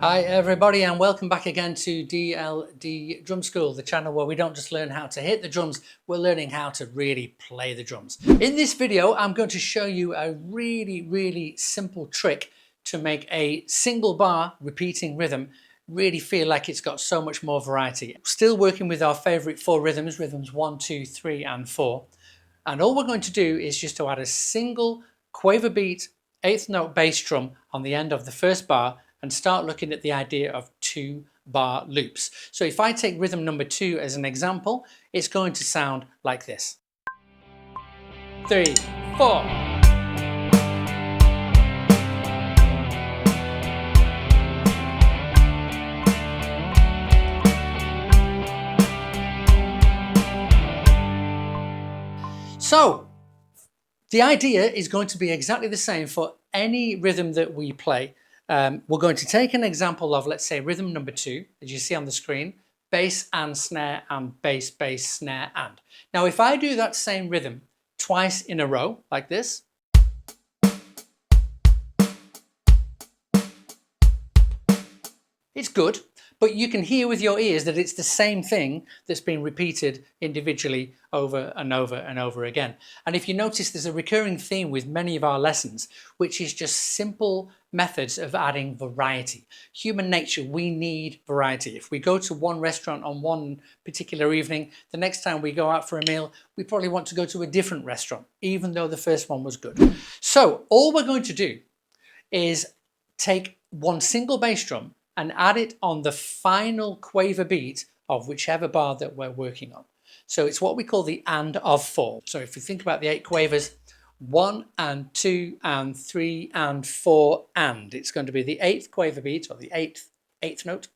Hi everybody and welcome back again to DLD Drum School, the channel where we don't just learn how to hit the drums, we're learning how to really play the drums. In this video I'm going to show you a really simple trick to make a single bar repeating rhythm really feel like it's got so much more variety. Still working with our favorite four rhythms, rhythms 1, 2, 3 and 4. And all we're going to do is just to add a single quaver beat, eighth note bass drum on the end of the first bar and start looking at the idea of 2-bar loops. So if I take rhythm number 2 as an example, it's going to sound like this. 3, 4. So the idea is going to be exactly the same for any rhythm that we play. We're going to take an example of, let's say, rhythm number 2, as you see on the screen, bass and snare and bass, bass, snare and. Now, if I do that same rhythm twice in a row, like this, it's good, but you can hear with your ears that it's the same thing that's been repeated individually over and over and over again. And if you notice, there's a recurring theme with many of our lessons, which is just simple methods of adding variety. Human nature, we need variety. If we go to one restaurant on one particular evening, the next time we go out for a meal, we probably want to go to a different restaurant, even though the first one was good. So all we're going to do is take one single bass drum and add it on the final quaver beat of whichever bar that we're working on. So it's what we call the and of 4. So if you think about the 8 quavers, 1 and 2 and 3 and 4 and. It's going to be the 8th quaver beat or the eighth note.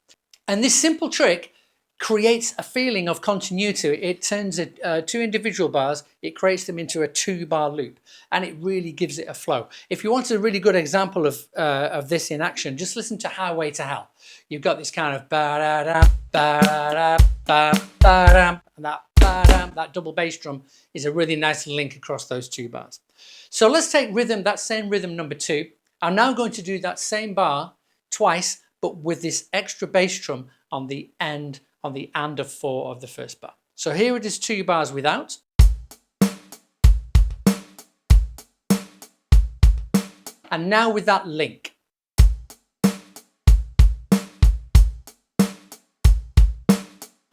And this simple trick creates a feeling of continuity. It turns 2 individual bars, it creates them into a 2-bar loop, and it really gives it a flow. If you want a really good example of this in action, just listen to Highway to Hell. You've got this kind of ba-da-da, ba-da-da, ba-da-da, and that double bass drum is a really nice link across those 2 bars. So let's take that same rhythm number 2. I'm now going to do that same bar twice, but with this extra bass drum on the end, on the and of 4 of the first bar. So here it is 2 bars without. And now with that link.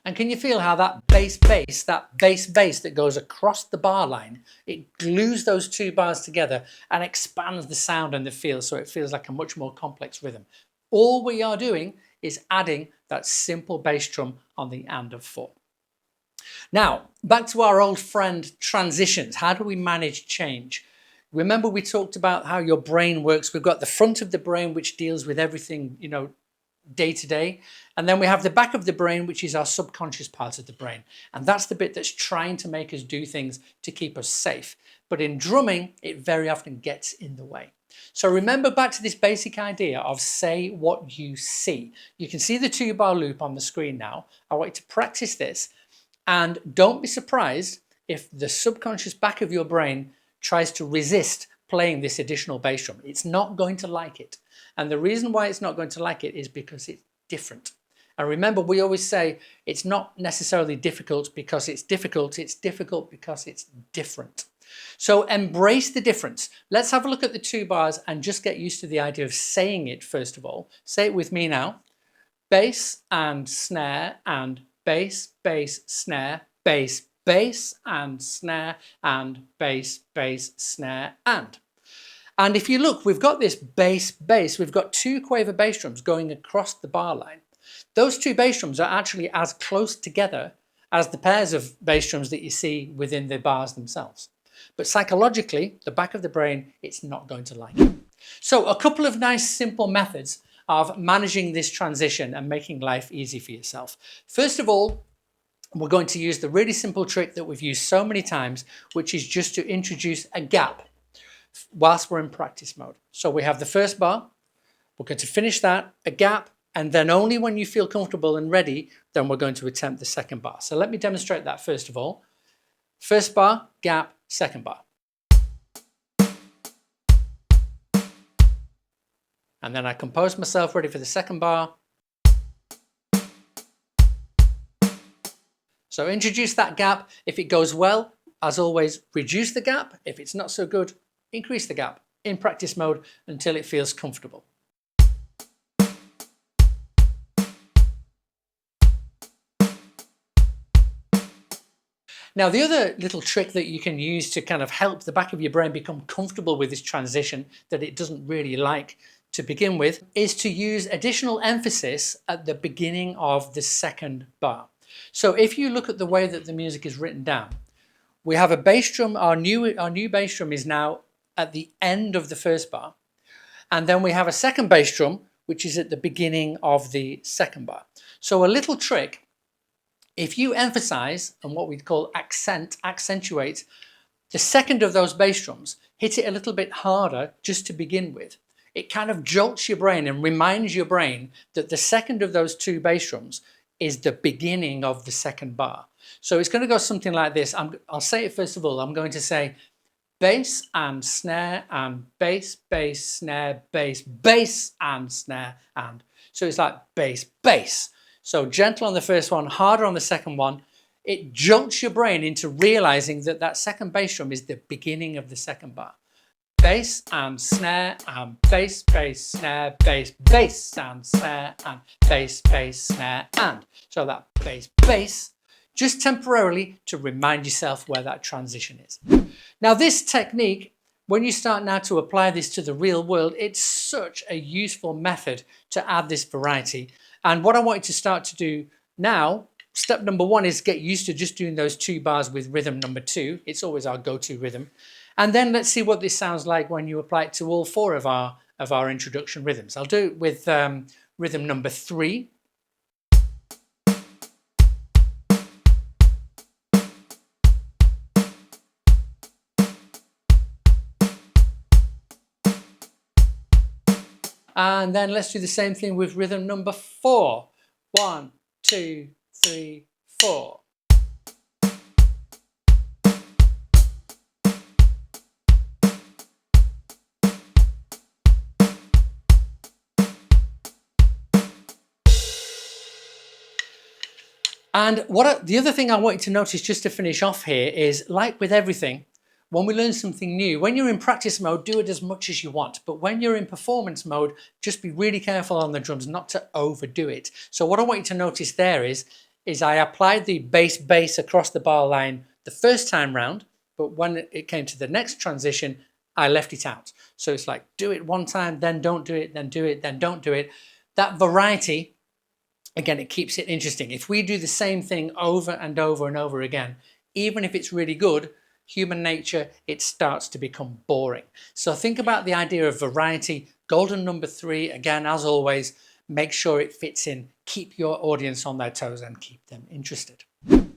And can you feel how that bass bass that goes across the bar line, it glues those 2 bars together and expands the sound and the feel, so it feels like a much more complex rhythm. All we are doing is adding that simple bass drum on the and of 4. Now, back to our old friend transitions. How do we manage change? Remember we talked about how your brain works. We've got the front of the brain, which deals with everything, day to day. And then we have the back of the brain, which is our subconscious part of the brain. And that's the bit that's trying to make us do things to keep us safe. But in drumming, it very often gets in the way. So remember back to this basic idea of say what you see. You can see the 2-bar loop on the screen now. I want you to practice this, and don't be surprised if the subconscious back of your brain tries to resist playing this additional bass drum. It's not going to like it. And the reason why it's not going to like it is because it's different. And remember, we always say it's not necessarily difficult because it's difficult because it's different. So embrace the difference. Let's have a look at the 2 bars and just get used to the idea of saying it first of all. Say it with me now. Bass and snare and bass, bass, snare, bass, bass and snare and bass, bass, snare and. And if you look, we've got this bass, bass. We've got 2 quaver bass drums going across the bar line. Those 2 bass drums are actually as close together as the pairs of bass drums that you see within the bars themselves. But psychologically, the back of the brain, it's not going to like it. So a couple of nice simple methods of managing this transition and making life easy for yourself. First of all, we're going to use the really simple trick that we've used so many times, which is just to introduce a gap whilst we're in practice mode. So we have the first bar, we're going to finish that, a gap, and then only when you feel comfortable and ready, then we're going to attempt the second bar. So let me demonstrate that first of all. First bar, gap, second bar. and then I compose myself ready for the second bar. So introduce that gap. If it goes well, as always, reduce the gap. If it's not so good, increase the gap in practice mode until it feels comfortable. Now, the other little trick that you can use to kind of help the back of your brain become comfortable with this transition that it doesn't really like to begin with is to use additional emphasis at the beginning of the second bar. So if you look at the way that the music is written down, we have a bass drum. Our new bass drum is now at the end of the first bar. And then we have a second bass drum, which is at the beginning of the second bar. So a little trick, if you emphasize and what we call accentuate the second of those bass drums, hit it a little bit harder just to begin with. It kind of jolts your brain and reminds your brain that the second of those two bass drums is the beginning of the second bar. So it's going to go something like this. I'll say it first of all. I'm going to say bass and snare and bass, bass, snare, bass, bass and snare and. So it's like bass, bass. So gentle on the first one, harder on the second one. It jolts your brain into realizing that that second bass drum is the beginning of the second bar. Bass and snare and bass, bass, snare, bass, bass and snare and bass, bass, snare and. So that bass, bass, just temporarily to remind yourself where that transition is. Now this technique, when you start now to apply this to the real world, it's such a useful method to add this variety. And what I want you to start to do now, step number one is get used to just doing those two bars with rhythm number 2. It's always our go-to rhythm. And then let's see what this sounds like when you apply it to all 4 of our introduction rhythms. I'll do it with rhythm number 3. And then let's do the same thing with rhythm number 4. 1, 2, 3, 4. And the other thing I want you to notice just to finish off here is, like with everything, when we learn something new, when you're in practice mode, do it as much as you want. But when you're in performance mode, just be really careful on the drums not to overdo it. So what I want you to notice there is I applied the bass across the bar line the first time round, but when it came to the next transition, I left it out. So it's like, do it one time, then don't do it, then do it, then don't do it. That variety, again, it keeps it interesting. If we do the same thing over and over and over again, even if it's really good, human nature, it starts to become boring. So think about the idea of variety. Golden number 3, again, as always, make sure it fits in. Keep your audience on their toes and keep them interested.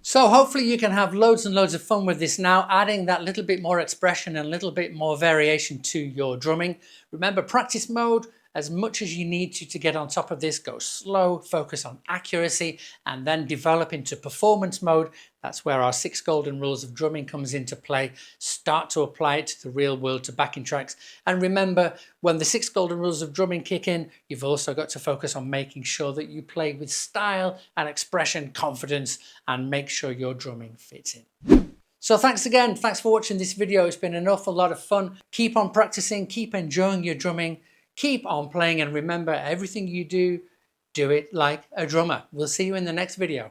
So hopefully you can have loads and loads of fun with this now, adding that little bit more expression and a little bit more variation to your drumming. Remember, practice mode, as much as you need to get on top of this, go slow, focus on accuracy, and then develop into performance mode. That's where our 6 golden rules of drumming comes into play. Start to apply it to the real world, to backing tracks. And remember, when the 6 golden rules of drumming kick in, you've also got to focus on making sure that you play with style and expression, confidence, and make sure your drumming fits in. So thanks again. Thanks for watching this video. It's been an awful lot of fun. Keep on practicing, keep enjoying your drumming. Keep on playing, and remember, everything you do, do it like a drummer. We'll see you in the next video.